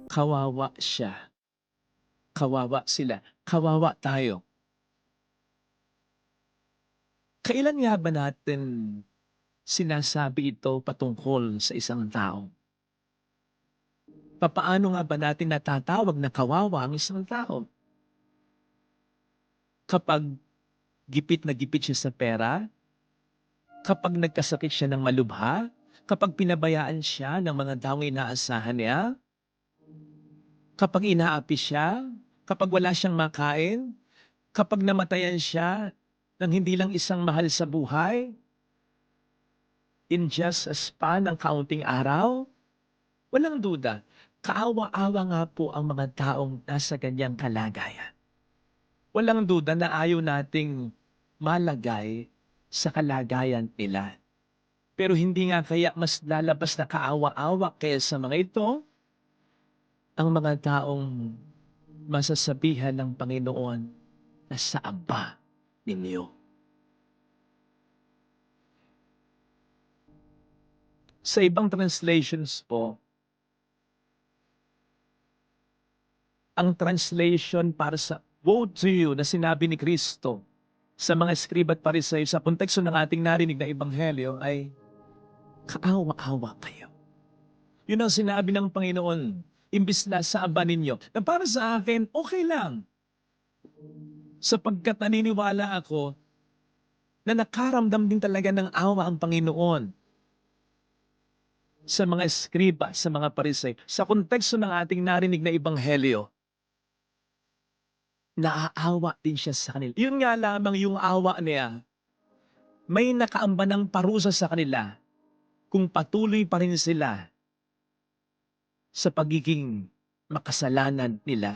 Kawawa siya, kawawa sila, kawawa tayo. Kailan nga ba natin sinasabi ito patungkol sa isang tao? Papaano nga ba natin natatawag na kawawa ang isang tao? Kapag gipit na gipit siya sa pera, kapag nagkasakit siya ng malubha, kapag pinabayaan siya ng mga taong inaasahan niya, kapag inaapi siya, kapag wala siyang makain, kapag namatayan siya ng hindi lang isang mahal sa buhay, in just a span ng kaunting araw, walang duda, kaawa-awa nga po ang mga taong nasa ganyang kalagayan. Walang duda na ayaw nating malagay sa kalagayan nila. Pero hindi nga kaya mas lalabas na kaawa-awa kaya sa mga ito, ang mga taong masasabihan ng Panginoon na sa Aba ninyo. Sa ibang translations po, ang translation para sa woe to you na sinabi ni Kristo sa mga eskrib at Pariseo sa konteksto ng ating narinig na ebanghelyo ay kaawa-awa kayo. Yun ang sinabi ng Panginoon, imbis na sa aba ninyo. Na para sa akin, okay lang. Sapagkat naniniwala ako na nakaramdam din talaga ng awa ang Panginoon sa mga eskriba, sa mga Pariseo. Sa konteksto ng ating narinig na ebanghelyo, naaawa din siya sa kanila. Yun nga lamang yung awa niya, may nakaamba ng parusa sa kanila kung patuloy pa rin sila sa pagiging makasalanan nila.